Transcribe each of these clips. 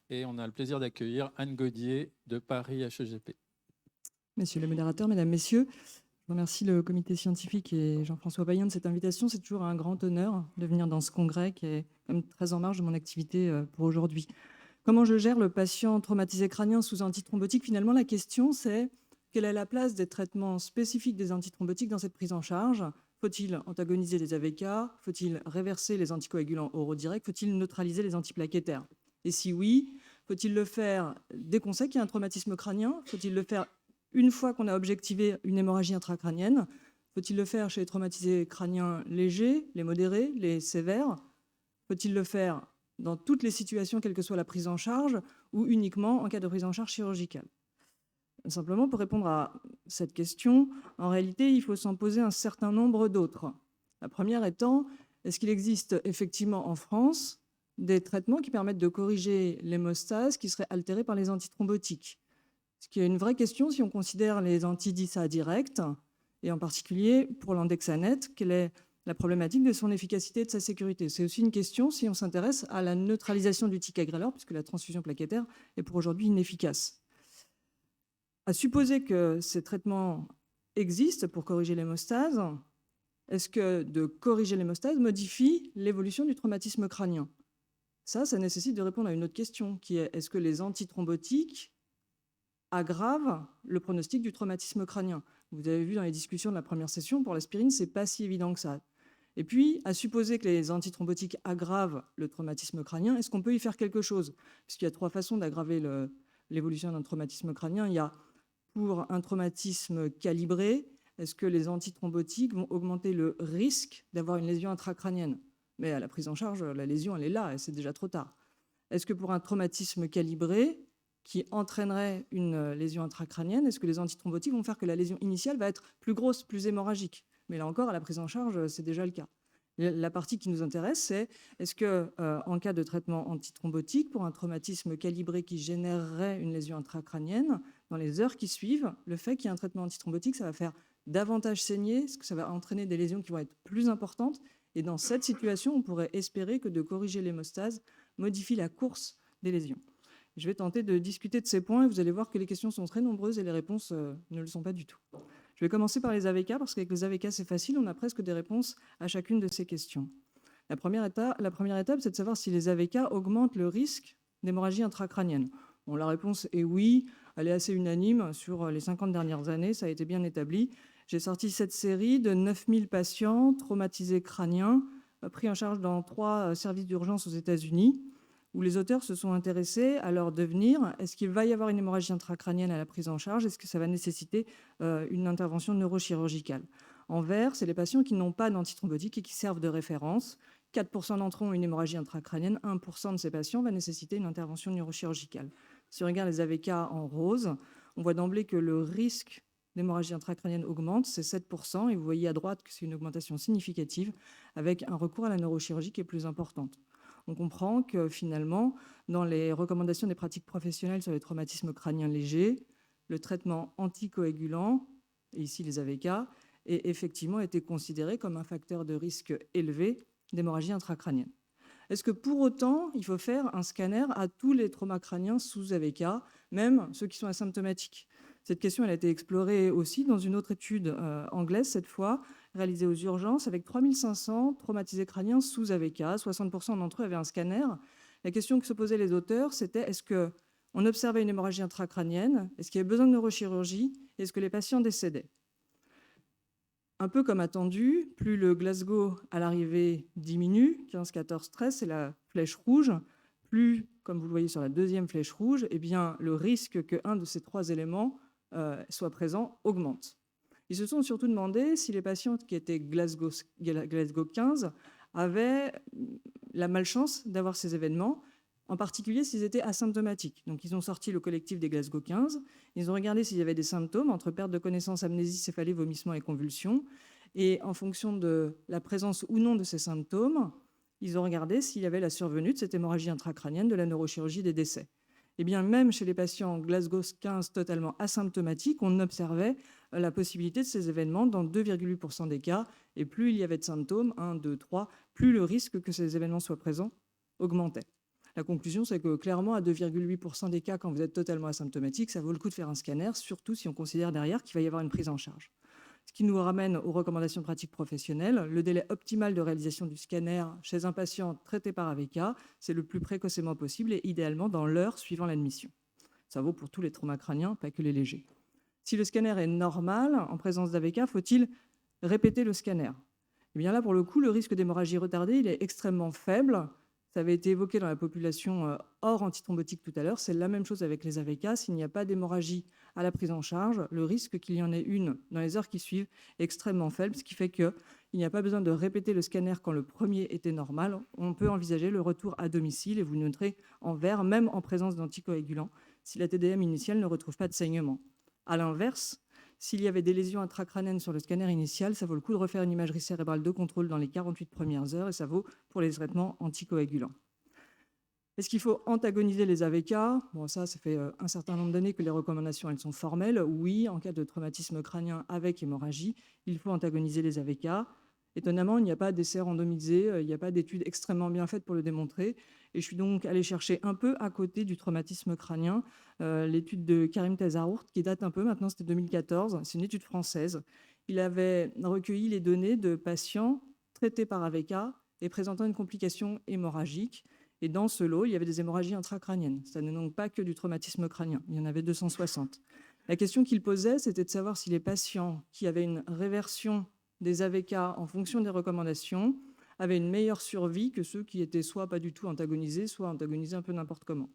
Et on a le plaisir d'accueillir Anne Gaudier de Paris HEGP. Messieurs les modérateurs, mesdames, messieurs, je remercie le comité scientifique et Jean-François Payen de cette invitation. C'est toujours un grand honneur de venir dans ce congrès qui est quand même très en marge de mon activité pour aujourd'hui. Comment je gère le patient traumatisé crânien sous antithrombotique? Finalement, la question, c'est quelle est la place des traitements spécifiques des antithrombotiques dans cette prise en charge? Faut-il antagoniser les AVK? Faut-il réverser les anticoagulants oraux directs? Faut-il neutraliser les antiplaquettaires? Et si oui, faut-il le faire dès qu'on sait qu'il y a un traumatisme crânien? Faut-il le faire une fois qu'on a objectivé une hémorragie intracrânienne? Faut-il le faire chez les traumatisés crâniens légers, les modérés, les sévères? Faut-il le faire dans toutes les situations, quelle que soit la prise en charge, ou uniquement en cas de prise en charge chirurgicale? Simplement, pour répondre à cette question, en réalité, il faut s'en poser un certain nombre d'autres. La première étant, est-ce qu'il existe effectivement en France des traitements qui permettent de corriger l'hémostase qui serait altérée par les antithrombotiques? Ce qui est une vraie question si on considère les anti-DISA directs, et en particulier pour l'andexanet, quelle est la problématique de son efficacité et de sa sécurité. C'est aussi une question si on s'intéresse à la neutralisation du ticagrelor, puisque la transfusion plaquettaire est pour aujourd'hui inefficace. À supposer que ces traitements existent pour corriger l'hémostase, est-ce que de corriger l'hémostase modifie l'évolution du traumatisme crânien? Ça nécessite de répondre à une autre question, qui est est-ce que les antithrombotiques aggravent le pronostic du traumatisme crânien? Vous avez vu dans les discussions de la première session, pour l'aspirine, ce n'est pas si évident que ça. Et puis, à supposer que les antithrombotiques aggravent le traumatisme crânien, est-ce qu'on peut y faire quelque chose? Puisqu'il y a trois façons d'aggraver l'évolution d'un traumatisme crânien. Il y a pour un traumatisme calibré, est-ce que les antithrombotiques vont augmenter le risque d'avoir une lésion intracrânienne? Mais à la prise en charge, la lésion, elle est là et c'est déjà trop tard. Est-ce que pour un traumatisme calibré qui entraînerait une lésion intracrânienne, est-ce que les antithrombotiques vont faire que la lésion initiale va être plus grosse, plus hémorragique? Mais là encore, à la prise en charge, c'est déjà le cas. La partie qui nous intéresse, c'est est-ce que, en cas de traitement antithrombotique, pour un traumatisme calibré qui générerait une lésion intracrânienne, dans les heures qui suivent, le fait qu'il y ait un traitement antithrombotique, ça va faire davantage saigner, parce que ça va entraîner des lésions qui vont être plus importantes. Et dans cette situation, on pourrait espérer que de corriger l'hémostase modifie la course des lésions. Je vais tenter de discuter de ces points et vous allez voir que les questions sont très nombreuses et les réponses ne le sont pas du tout. Je vais commencer par les AVK parce qu'avec les AVK, c'est facile, on a presque des réponses à chacune de ces questions. La première étape, c'est de savoir si les AVK augmentent le risque d'hémorragie intracrânienne. Bon, la réponse est oui, elle est assez unanime. Sur les 50 dernières années, ça a été bien établi. J'ai sorti cette série de 9000 patients traumatisés crâniens, pris en charge dans 3 services d'urgence aux États-Unis, où les auteurs se sont intéressés à leur devenir. Est-ce qu'il va y avoir une hémorragie intracrânienne à la prise en charge? Est-ce que ça va nécessiter une intervention neurochirurgicale? En vert, c'est les patients qui n'ont pas d'antithrombotique et qui servent de référence. 4% d'entre eux ont une hémorragie intracrânienne. 1% de ces patients va nécessiter une intervention neurochirurgicale. Si on regarde les AVK en rose, on voit d'emblée que le risque d'hémorragie intracrânienne augmente, c'est 7%. Et vous voyez à droite que c'est une augmentation significative avec un recours à la neurochirurgie qui est plus importante. On comprend que finalement, dans les recommandations des pratiques professionnelles sur les traumatismes crâniens légers, le traitement anticoagulant, et ici les AVK, est effectivement été considéré comme un facteur de risque élevé d'hémorragie intracrânienne. Est-ce que pour autant, il faut faire un scanner à tous les traumas crâniens sous AVK, même ceux qui sont asymptomatiques? Cette question elle a été explorée aussi dans une autre étude anglaise, cette fois, réalisée aux urgences, avec 3500 traumatisés crâniens sous AVK. 60% d'entre eux avaient un scanner. La question que se posaient les auteurs, c'était est-ce qu'on observait une hémorragie intracrânienne? Est-ce qu'il y avait besoin de neurochirurgie? Est-ce que les patients décédaient? Un peu comme attendu, plus le Glasgow à l'arrivée diminue, 15, 14, 13, c'est la flèche rouge, plus, comme vous le voyez sur la deuxième flèche rouge, eh bien, le risque qu'un de ces 3 éléments soit présent augmente. Ils se sont surtout demandé si les patients qui étaient Glasgow 15 avaient la malchance d'avoir ces événements, en particulier s'ils étaient asymptomatiques. Donc ils ont sorti le collectif des Glasgow 15, ils ont regardé s'il y avait des symptômes entre perte de connaissance, amnésie, céphalée, vomissement et convulsions. Et en fonction de la présence ou non de ces symptômes, ils ont regardé s'il y avait la survenue de cette hémorragie intracrânienne, de la neurochirurgie, des décès. Et bien même chez les patients Glasgow 15 totalement asymptomatiques, on observait la possibilité de ces événements dans 2,8% des cas. Et plus il y avait de symptômes, 1, 2, 3, plus le risque que ces événements soient présents augmentait. La conclusion, c'est que clairement, à 2,8% des cas, quand vous êtes totalement asymptomatique, ça vaut le coup de faire un scanner, surtout si on considère derrière qu'il va y avoir une prise en charge. Ce qui nous ramène aux recommandations de pratique professionnelle. Le délai optimal de réalisation du scanner chez un patient traité par AVK, c'est le plus précocement possible et idéalement dans l'heure suivant l'admission. Ça vaut pour tous les traumas crâniens, pas que les légers. Si le scanner est normal, en présence d'AVK, faut-il répéter le scanner? Eh bien là, pour le coup, le risque d'hémorragie retardée, il est extrêmement faible. Ça avait été évoqué dans la population hors antithrombotique tout à l'heure. C'est la même chose avec les AVK. S'il n'y a pas d'hémorragie à la prise en charge, le risque qu'il y en ait une dans les heures qui suivent est extrêmement faible, ce qui fait qu'il n'y a pas besoin de répéter le scanner quand le premier était normal. On peut envisager le retour à domicile et vous noterez en vert, même en présence d'anticoagulants, si la TDM initiale ne retrouve pas de saignement. À l'inverse, s'il y avait des lésions intracrâniennes sur le scanner initial, ça vaut le coup de refaire une imagerie cérébrale de contrôle dans les 48 premières heures et ça vaut pour les traitements anticoagulants. Est-ce qu'il faut antagoniser les AVK? Bon, ça fait un certain nombre d'années que les recommandations elles sont formelles. Oui, en cas de traumatisme crânien avec hémorragie, il faut antagoniser les AVK. Étonnamment, il n'y a pas d'essai randomisé, il n'y a pas d'études extrêmement bien faites pour le démontrer. Et je suis donc allée chercher un peu à côté du traumatisme crânien l'étude de Karim Tazarourt, qui date un peu, maintenant c'était 2014, c'est une étude française. Il avait recueilli les données de patients traités par AVK et présentant une complication hémorragique. Et dans ce lot, il y avait des hémorragies intracrâniennes. Ça n'est donc pas que du traumatisme crânien, il y en avait 260. La question qu'il posait, c'était de savoir si les patients qui avaient une réversion des AVK en fonction des recommandations avaient une meilleure survie que ceux qui étaient soit pas du tout antagonisés, soit antagonisés un peu n'importe comment.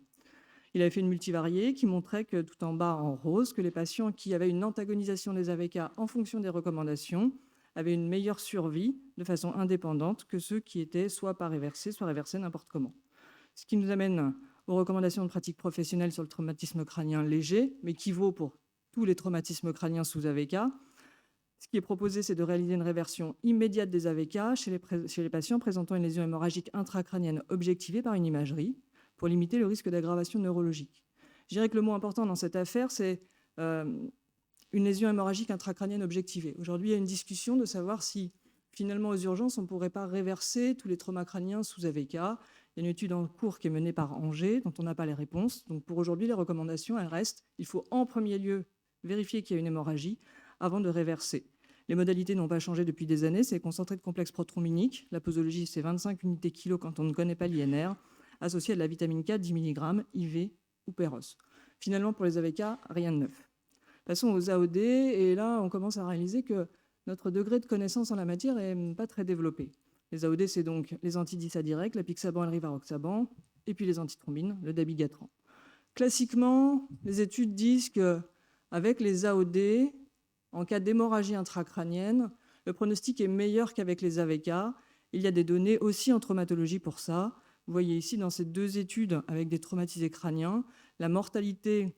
Il avait fait une multivariée qui montrait que tout en bas en rose, que les patients qui avaient une antagonisation des AVK en fonction des recommandations avaient une meilleure survie de façon indépendante que ceux qui étaient soit pas réversés, soit réversés n'importe comment. Ce qui nous amène aux recommandations de pratique professionnelle sur le traumatisme crânien léger, mais qui vaut pour tous les traumatismes crâniens sous AVK. Ce qui est proposé, c'est de réaliser une réversion immédiate des AVK chez les patients présentant une lésion hémorragique intracrânienne objectivée par une imagerie pour limiter le risque d'aggravation neurologique. Je dirais que le mot important dans cette affaire, c'est une lésion hémorragique intracrânienne objectivée. Aujourd'hui, il y a une discussion de savoir si, finalement, aux urgences, on ne pourrait pas réverser tous les traumas crâniens sous AVK. Il y a une étude en cours qui est menée par Angers, dont on n'a pas les réponses. Donc pour aujourd'hui, les recommandations, elles restent. Il faut en premier lieu vérifier qu'il y a une hémorragie avant de réverser. Les modalités n'ont pas changé depuis des années. C'est concentré de complexe prothrombinique. La posologie, c'est 25 unités kilo quand on ne connaît pas l'INR, associé à de la vitamine K, 10 mg, IV ou Péros. Finalement, pour les AVK, rien de neuf. Passons aux AOD, et là, on commence à réaliser que notre degré de connaissance en la matière n'est pas très développé. Les AOD, c'est donc les antidisadirects, l'apixaban et le rivaroxaban, et puis les antithrombines, le dabigatran. Classiquement, les études disent qu'avec les AOD, en cas d'hémorragie intracrânienne, le pronostic est meilleur qu'avec les AVK. Il y a des données aussi en traumatologie pour ça. Vous voyez ici, dans ces deux études avec des traumatisés crâniens, la mortalité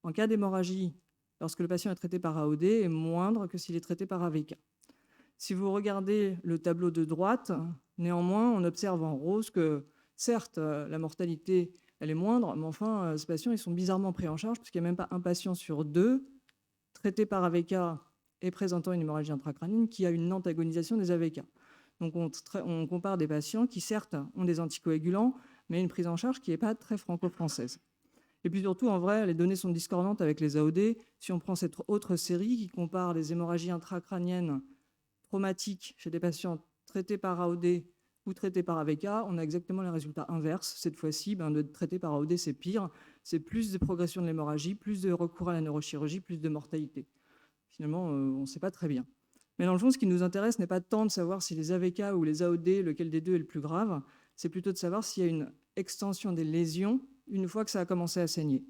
en cas d'hémorragie lorsque le patient est traité par AOD est moindre que s'il est traité par AVK. Si vous regardez le tableau de droite, néanmoins, on observe en rose que, certes, la mortalité elle est moindre, mais enfin, ces patients ils sont bizarrement pris en charge parce qu'il n'y a même pas un patient sur deux traité par AVK et présentant une hémorragie intracrânienne qui a une antagonisation des AVK. Donc on compare des patients qui, certes, ont des anticoagulants, mais une prise en charge qui n'est pas très franco-française. Et puis surtout, en vrai, les données sont discordantes avec les AOD. Si on prend cette autre série qui compare les hémorragies intracrâniennes traumatiques chez des patients traités par AOD ou traités par AVK, on a exactement les résultats inverses. Cette fois-ci, de traiter par AOD, c'est pire. C'est plus de progression de l'hémorragie, plus de recours à la neurochirurgie, plus de mortalité. Finalement, on ne sait pas très bien. Mais dans le fond, ce qui nous intéresse n'est pas tant de savoir si les AVK ou les AOD, lequel des deux est le plus grave, c'est plutôt de savoir s'il y a une extension des lésions une fois que ça a commencé à saigner.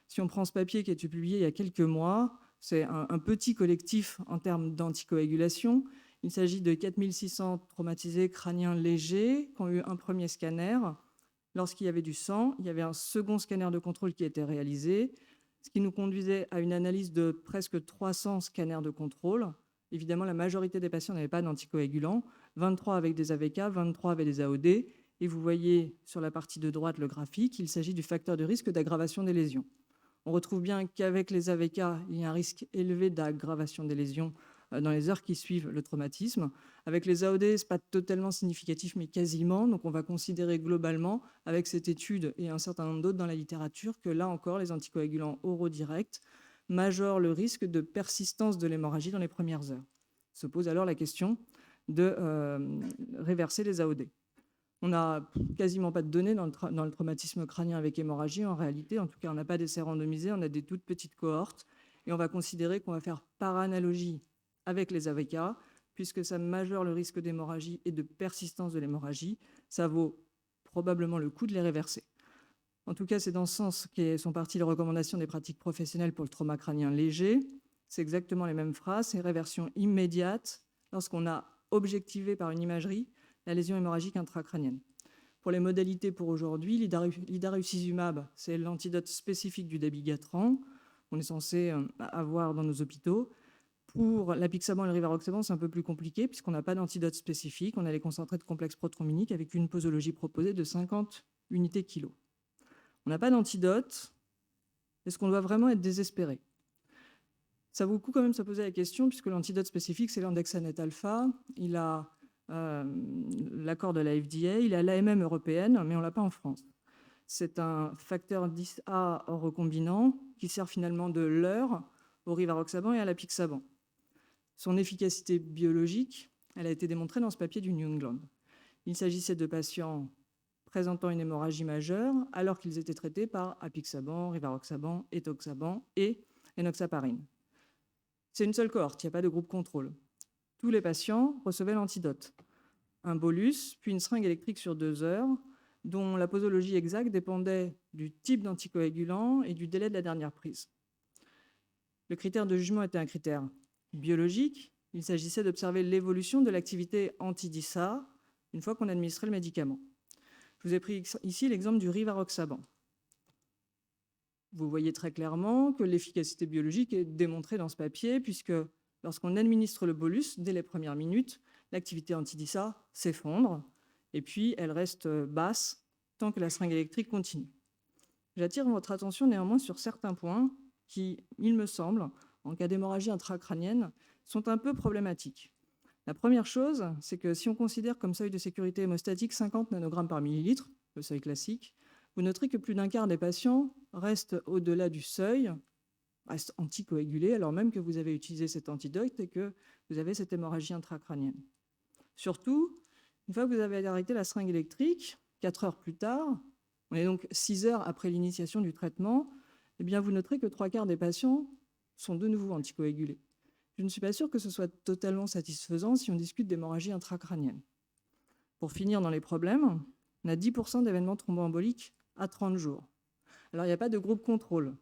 Si on prend ce papier qui a été publié il y a quelques mois, c'est un petit collectif en termes d'anticoagulation. Il s'agit de 4600 traumatisés crâniens légers qui ont eu un premier scanner. Lorsqu'il y avait du sang, il y avait un second scanner de contrôle qui a été réalisé, ce qui nous conduisait à une analyse de presque 300 scanners de contrôle. Évidemment, la majorité des patients n'avaient pas d'anticoagulants, 23 avec des AVK, 23 avec des AOD. Et vous voyez sur la partie de droite le graphique, il s'agit du facteur de risque d'aggravation des lésions. On retrouve bien qu'avec les AVK, il y a un risque élevé d'aggravation des lésions dans les heures qui suivent le traumatisme. Avec les AOD, ce n'est pas totalement significatif, mais quasiment. Donc on va considérer globalement, avec cette étude et un certain nombre d'autres dans la littérature, que là encore, les anticoagulants oraux directs majorent le risque de persistance de l'hémorragie dans les premières heures. Se pose alors la question de réverser les AOD. On n'a quasiment pas de données dans le traumatisme crânien avec hémorragie. En réalité, en tout cas, on n'a pas d'essais randomisés, on a des toutes petites cohortes. Et on va considérer qu'on va faire par analogie avec les AVK, puisque ça majeure le risque d'hémorragie et de persistance de l'hémorragie. Ça vaut probablement le coup de les réverser. En tout cas, c'est dans ce sens que sont parties les recommandations des pratiques professionnelles pour le trauma crânien léger. C'est exactement les mêmes phrases. C'est réversion immédiate lorsqu'on a objectivé par une imagerie la lésion hémorragique intracrânienne. Pour les modalités pour aujourd'hui, l'idarucizumab, c'est l'antidote spécifique du dabigatran qu'on est censé avoir dans nos hôpitaux. Pour l'apixaban et le rivaroxaban, c'est un peu plus compliqué puisqu'on n'a pas d'antidote spécifique. On a les concentrés de complexe prothrombinique avec une posologie proposée de 50 unités kilo. On n'a pas d'antidote. Est-ce qu'on doit vraiment être désespéré? Ça vaut le coup quand même de se poser la question, puisque l'antidote spécifique, c'est l'andexanet alpha. Il a l'accord de la FDA, il a l'AMM européenne, mais on ne l'a pas en France. C'est un facteur 10A recombinant qui sert finalement de leurre au rivaroxaban et à l'apixaban. Son efficacité biologique, elle a été démontrée dans ce papier du New England. Il s'agissait de patients présentant une hémorragie majeure alors qu'ils étaient traités par apixaban, rivaroxaban, etoxaban et enoxaparine. C'est une seule cohorte, il n'y a pas de groupe contrôle. Tous les patients recevaient l'antidote, un bolus, puis une seringue électrique sur 2 heures, dont la posologie exacte dépendait du type d'anticoagulant et du délai de la dernière prise. Le critère de jugement était un critère biologique. Il s'agissait d'observer l'évolution de l'activité anti-DISA une fois qu'on administrait le médicament. Je vous ai pris ici l'exemple du rivaroxaban. Vous voyez très clairement que l'efficacité biologique est démontrée dans ce papier, puisque lorsqu'on administre le bolus, dès les premières minutes, l'activité anti-DISA s'effondre, et puis elle reste basse tant que la seringue électrique continue. J'attire votre attention néanmoins sur certains points qui, il me semble, en cas d'hémorragie intracrânienne, sont un peu problématiques. La première chose, c'est que si on considère comme seuil de sécurité hémostatique 50 nanogrammes par millilitre, le seuil classique, vous noterez que plus d'un quart des patients restent au-delà du seuil, restent anticoagulés, alors même que vous avez utilisé cet antidote et que vous avez cette hémorragie intracrânienne. Surtout, une fois que vous avez arrêté la seringue électrique, 4 heures plus tard, on est donc 6 heures après l'initiation du traitement, eh bien vous noterez que 3 quarts des patients sont de nouveau anticoagulés. Je ne suis pas sûre que ce soit totalement satisfaisant si on discute d'hémorragie intracrânienne. Pour finir dans les problèmes, on a 10% d'événements thromboemboliques à 30 jours. Alors il n'y a pas de groupe contrôle.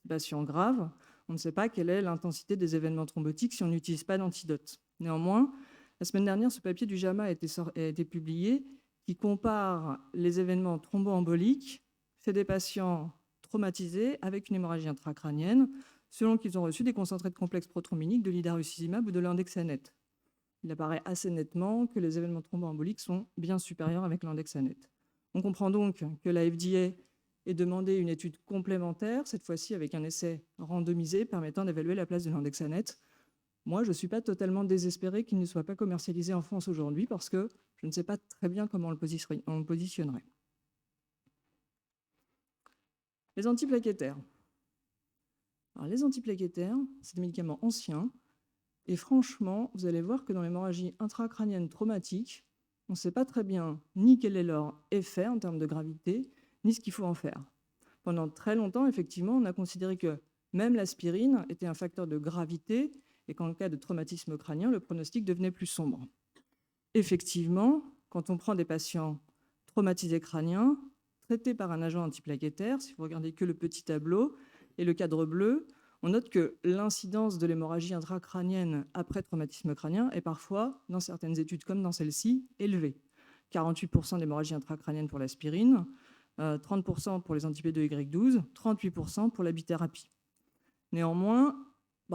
Les patients graves, on ne sait pas quelle est l'intensité des événements thrombotiques si on n'utilise pas d'antidote. Néanmoins, la semaine dernière, ce papier du JAMA a été publié qui compare les événements thromboemboliques chez des patients traumatisés avec une hémorragie intracrânienne selon qu'ils ont reçu des concentrés de complexe prothrombinique, de l'idarucizumab ou de l'andexanet. Il apparaît assez nettement que les événements thromboemboliques sont bien supérieurs avec l'andexanet. On comprend donc que la FDA ait demandé une étude complémentaire, cette fois-ci avec un essai randomisé permettant d'évaluer la place de l'andexanet. Moi, je ne suis pas totalement désespéré qu'il ne soit pas commercialisé en France aujourd'hui parce que je ne sais pas très bien comment on le positionnerait. Les antiplaquettaires. Alors, les antiplaquettaires, c'est des médicaments anciens. Et franchement, vous allez voir que dans l'hémorragie intracrânienne traumatique, on ne sait pas très bien ni quel est leur effet en termes de gravité, ni ce qu'il faut en faire. Pendant très longtemps, effectivement, on a considéré que même l'aspirine était un facteur de gravité et qu'en cas de traumatisme crânien, le pronostic devenait plus sombre. Effectivement, quand on prend des patients traumatisés crâniens, traités par un agent antiplaquettaire, si vous regardez que le petit tableau et le cadre bleu, on note que l'incidence de l'hémorragie intracrânienne après traumatisme crânien est parfois, dans certaines études comme dans celle-ci, élevée. 48% d'hémorragie intracrânienne pour l'aspirine, 30% pour les anti-P2Y12, 38% pour la bithérapie. Néanmoins,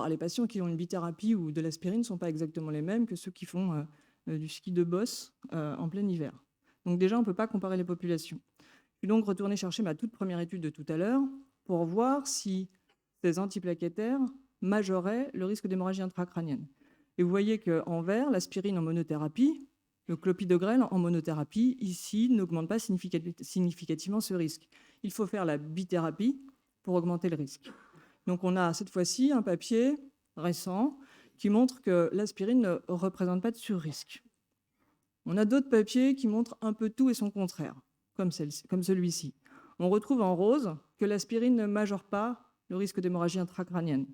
les patients qui ont une bithérapie ou de l'aspirine ne sont pas exactement les mêmes que ceux qui font du ski de bosse en plein hiver. Donc déjà, on ne peut pas comparer les populations. Je suis donc retourné chercher ma toute première étude de tout à l'heure pour voir si ces antiplaquettaires majoraient le risque d'hémorragie intracrânienne. Et vous voyez qu'en vert, l'aspirine en monothérapie, le clopidogrel en monothérapie, ici, n'augmente pas significativement ce risque. Il faut faire la bithérapie pour augmenter le risque. Donc on a cette fois-ci un papier récent qui montre que l'aspirine ne représente pas de surrisque. On a d'autres papiers qui montrent un peu tout et son contraire, comme celui-ci. On retrouve en rose que l'aspirine ne majore pas le risque d'hémorragie intracrânienne.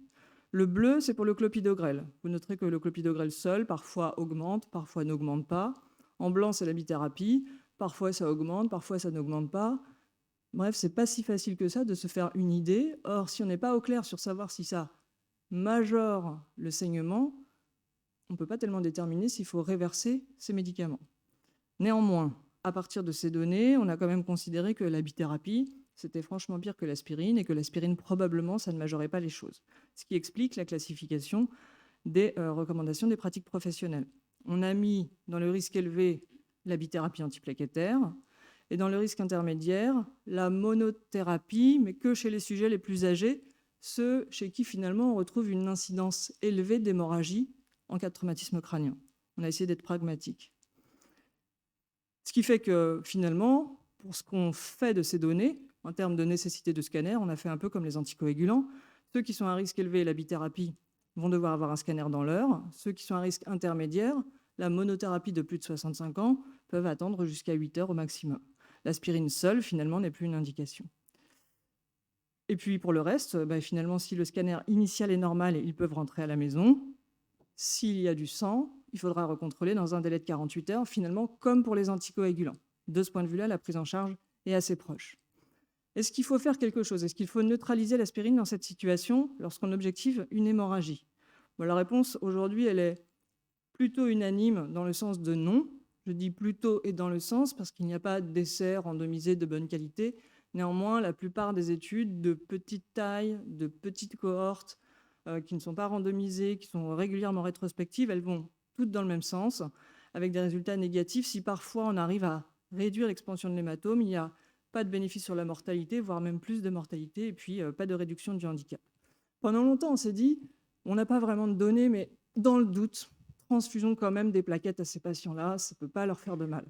Le bleu, c'est pour le clopidogrel. Vous noterez que le clopidogrel seul, parfois augmente, parfois n'augmente pas. En blanc, c'est la bithérapie. Parfois, ça augmente, parfois, ça n'augmente pas. Bref, c'est pas si facile que ça de se faire une idée. Or, si on n'est pas au clair sur savoir si ça majore le saignement, on ne peut pas tellement déterminer s'il faut réverser ces médicaments. Néanmoins, à partir de ces données, on a quand même considéré que la bithérapie, c'était franchement pire que l'aspirine et que l'aspirine, probablement, ça ne majorait pas les choses. Ce qui explique la classification des recommandations des pratiques professionnelles. On a mis dans le risque élevé la bithérapie antiplaquettaire et dans le risque intermédiaire la monothérapie, mais que chez les sujets les plus âgés, ceux chez qui finalement on retrouve une incidence élevée d'hémorragie en cas de traumatisme crânien. On a essayé d'être pragmatique. Ce qui fait que finalement, pour ce qu'on fait de ces données, en termes de nécessité de scanner, on a fait un peu comme les anticoagulants. Ceux qui sont à risque élevé, la bithérapie, vont devoir avoir un scanner dans l'heure. Ceux qui sont à risque intermédiaire, la monothérapie de plus de 65 ans, peuvent attendre jusqu'à 8 heures au maximum. L'aspirine seule, finalement, n'est plus une indication. Et puis pour le reste, finalement, si le scanner initial est normal, ils peuvent rentrer à la maison. S'il y a du sang, il faudra recontrôler dans un délai de 48 heures, finalement, comme pour les anticoagulants. De ce point de vue-là, la prise en charge est assez proche. Est-ce qu'il faut faire quelque chose? Est-ce qu'il faut neutraliser l'aspirine dans cette situation lorsqu'on objective une hémorragie? La réponse aujourd'hui, elle est plutôt unanime dans le sens de non. Je dis plutôt et dans le sens parce qu'il n'y a pas d'essais randomisés de bonne qualité. Néanmoins, la plupart des études de petite taille, de petites cohortes, qui ne sont pas randomisées, qui sont régulièrement rétrospectives, elles vont toutes dans le même sens, avec des résultats négatifs. Si parfois on arrive à réduire l'expansion de l'hématome, il n'y a pas de bénéfice sur la mortalité, voire même plus de mortalité, et puis pas de réduction du handicap. Pendant longtemps, on s'est dit, on n'a pas vraiment de données, mais dans le doute, transfusion quand même des plaquettes à ces patients-là, ça ne peut pas leur faire de mal.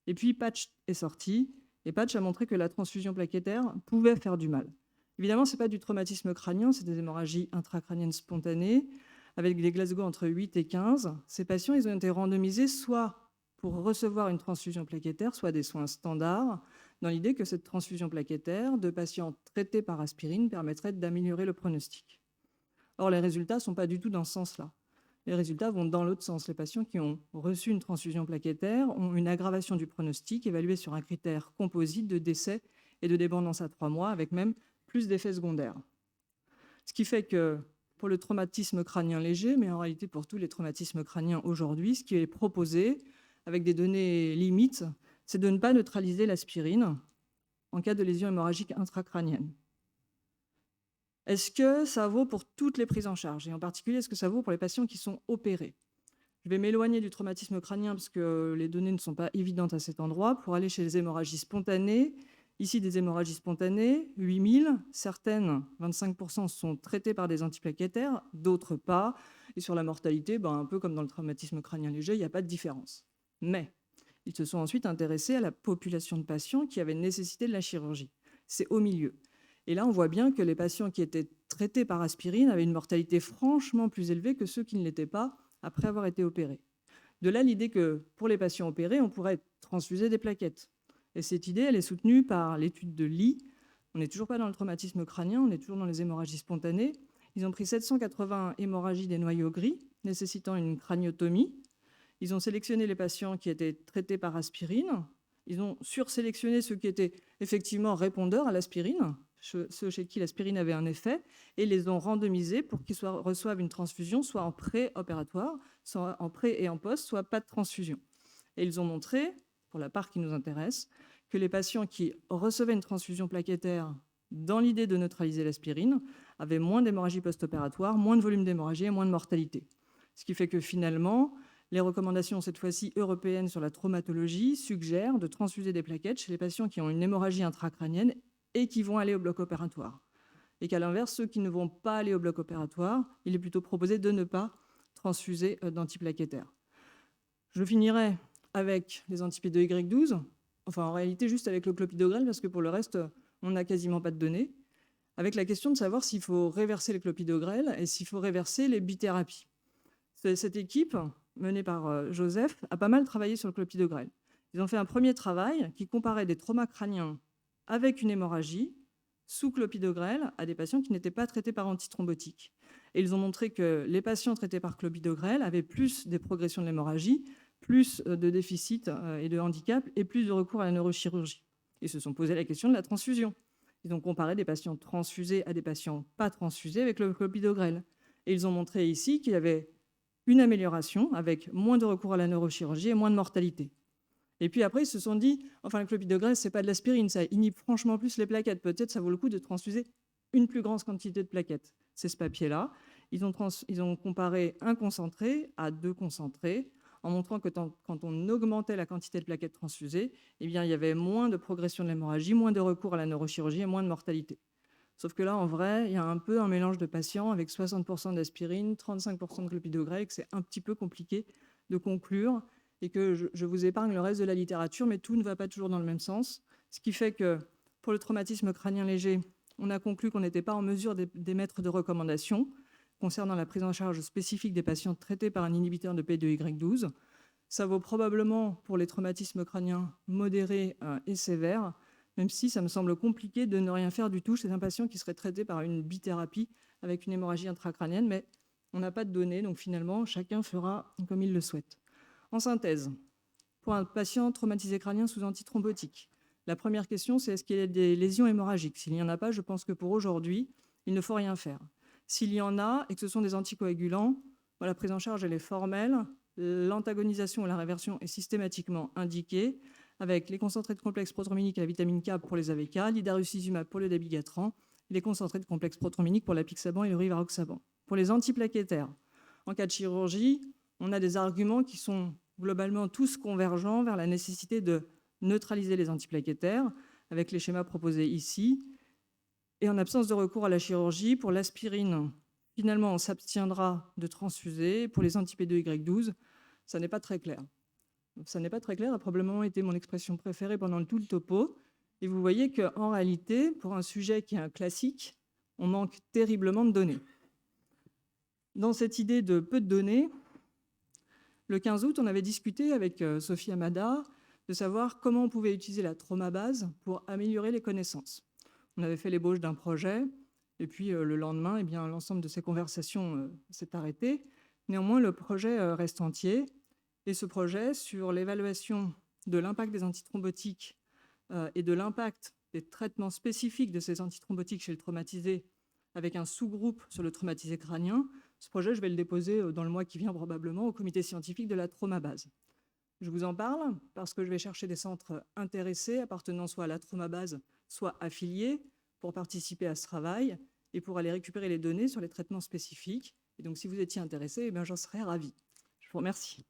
Et puis Patch est sorti, et Patch a montré que la transfusion plaquettaire pouvait faire du mal. Évidemment, ce n'est pas du traumatisme crânien, c'est des hémorragies intracrâniennes spontanées, avec des Glasgow entre 8 et 15. Ces patients, ils ont été randomisés soit pour recevoir une transfusion plaquettaire, soit des soins standards, dans l'idée que cette transfusion plaquettaire de patients traités par aspirine permettrait d'améliorer le pronostic. Or, les résultats ne sont pas du tout dans ce sens-là. Les résultats vont dans l'autre sens. Les patients qui ont reçu une transfusion plaquettaire ont une aggravation du pronostic évaluée sur un critère composite de décès et de dépendance à 3 mois, avec même plus d'effets secondaires. Ce qui fait que pour le traumatisme crânien léger, mais en réalité pour tous les traumatismes crâniens aujourd'hui, ce qui est proposé, avec des données limites, c'est de ne pas neutraliser l'aspirine en cas de lésion hémorragique intracrânienne. Est-ce que ça vaut pour toutes les prises en charge? Et en particulier, est-ce que ça vaut pour les patients qui sont opérés? Je vais m'éloigner du traumatisme crânien parce que les données ne sont pas évidentes à cet endroit pour aller chez les hémorragies spontanées. Ici, des hémorragies spontanées, 8000, certaines, 25%, sont traitées par des antiplaquettaires, d'autres pas. Et sur la mortalité, un peu comme dans le traumatisme crânien léger, il n'y a pas de différence. Mais ils se sont ensuite intéressés à la population de patients qui avaient nécessité de la chirurgie. C'est au milieu. Et là, on voit bien que les patients qui étaient traités par aspirine avaient une mortalité franchement plus élevée que ceux qui ne l'étaient pas après avoir été opérés. De là, l'idée que pour les patients opérés, on pourrait transfuser des plaquettes. Et cette idée, elle est soutenue par l'étude de Lee. On n'est toujours pas dans le traumatisme crânien, on est toujours dans les hémorragies spontanées. Ils ont pris 780 hémorragies des noyaux gris, nécessitant une craniotomie. Ils ont sélectionné les patients qui étaient traités par aspirine. Ils ont sursélectionné ceux qui étaient effectivement répondeurs à l'aspirine, ceux chez qui l'aspirine avait un effet, et les ont randomisés pour qu'ils reçoivent une transfusion, soit en pré-opératoire, soit en pré et en post, soit pas de transfusion. Et ils ont montré, pour la part qui nous intéresse, que les patients qui recevaient une transfusion plaquettaire dans l'idée de neutraliser l'aspirine avaient moins d'hémorragie post-opératoire, moins de volume d'hémorragie et moins de mortalité. Ce qui fait que finalement, les recommandations, cette fois-ci européennes sur la traumatologie, suggèrent de transfuser des plaquettes chez les patients qui ont une hémorragie intracrânienne et qui vont aller au bloc opératoire. Et qu'à l'inverse, ceux qui ne vont pas aller au bloc opératoire, il est plutôt proposé de ne pas transfusés d'antiplaquettaires. Je finirai avec les anti-P2Y12, enfin en réalité juste avec le clopidogrel, parce que pour le reste, on n'a quasiment pas de données, avec la question de savoir s'il faut réverser les clopidogrel et s'il faut réverser les bithérapies. Cette équipe, menée par Joseph, a pas mal travaillé sur le clopidogrel. Ils ont fait un premier travail qui comparait des traumas crâniens avec une hémorragie sous clopidogrel à des patients qui n'étaient pas traités par antithrombotiques. Et ils ont montré que les patients traités par clopidogrel avaient plus des progressions de l'hémorragie, plus de déficits et de handicap, et plus de recours à la neurochirurgie. Ils se sont posé la question de la transfusion. Ils ont comparé des patients transfusés à des patients pas transfusés avec le clopidogrel. Et ils ont montré ici qu'il y avait une amélioration avec moins de recours à la neurochirurgie et moins de mortalité. Et puis après, ils se sont dit, enfin, le clopidogrel, ce n'est pas de l'aspirine, ça inhibe franchement plus les plaquettes. Peut-être ça vaut le coup de transfuser une plus grande quantité de plaquettes. C'est ce papier-là. Ils ont comparé un concentré à 2 concentrés, en montrant que quand on augmentait la quantité de plaquettes transfusées, eh bien, il y avait moins de progression de l'hémorragie, moins de recours à la neurochirurgie et moins de mortalité. Sauf que là, en vrai, il y a un peu un mélange de patients avec 60% d'aspirine, 35% de clopidogrel, que c'est un petit peu compliqué de conclure et que je vous épargne le reste de la littérature, mais tout ne va pas toujours dans le même sens. Ce qui fait que pour le traumatisme crânien léger, on a conclu qu'on n'était pas en mesure d'émettre de recommandations concernant la prise en charge spécifique des patients traités par un inhibiteur de P2Y12. Ça vaut probablement pour les traumatismes crâniens modérés et sévères, même si ça me semble compliqué de ne rien faire du tout chez un patient qui serait traité par une bithérapie avec une hémorragie intracrânienne, mais on n'a pas de données, donc finalement, chacun fera comme il le souhaite. En synthèse, pour un patient traumatisé crânien sous antithrombotique, la première question, c'est est-ce qu'il y a des lésions hémorragiques? S'il n'y en a pas, je pense que pour aujourd'hui, il ne faut rien faire. S'il y en a et que ce sont des anticoagulants, la prise en charge elle est formelle, l'antagonisation ou la réversion est systématiquement indiquée, avec les concentrés de complexe prothrombinique à la vitamine K pour les AVK, l'idarucizumab pour le dabigatran, et les concentrés de complexe prothrombinique pour l'apixaban et le rivaroxaban. Pour les antiplaquettaires, en cas de chirurgie, on a des arguments qui sont globalement tous convergents vers la nécessité de neutraliser les antiplaquettaires, avec les schémas proposés ici. Et en absence de recours à la chirurgie, pour l'aspirine, finalement, on s'abstiendra de transfuser. Pour les anti-P2Y12, ça n'est pas très clair. Ça n'est pas très clair, a probablement été mon expression préférée pendant tout le topo. Et vous voyez qu'en réalité, pour un sujet qui est un classique, on manque terriblement de données. Dans cette idée de peu de données, le 15 août, on avait discuté avec Sophie Amada de savoir comment on pouvait utiliser la traumabase pour améliorer les connaissances. On avait fait l'ébauche d'un projet, et puis le lendemain, eh bien, l'ensemble de ces conversations s'est arrêté. Néanmoins, le projet reste entier. Et ce projet, sur l'évaluation de l'impact des antithrombotiques et de l'impact des traitements spécifiques de ces antithrombotiques chez le traumatisé, avec un sous-groupe sur le traumatisé crânien, ce projet, je vais le déposer dans le mois qui vient probablement au comité scientifique de la traumabase. Je vous en parle parce que je vais chercher des centres intéressés, appartenant soit à la traumabase, soit affiliés, pour participer à ce travail et pour aller récupérer les données sur les traitements spécifiques. Et donc, si vous étiez intéressé, eh bien, j'en serais ravie. Je vous remercie.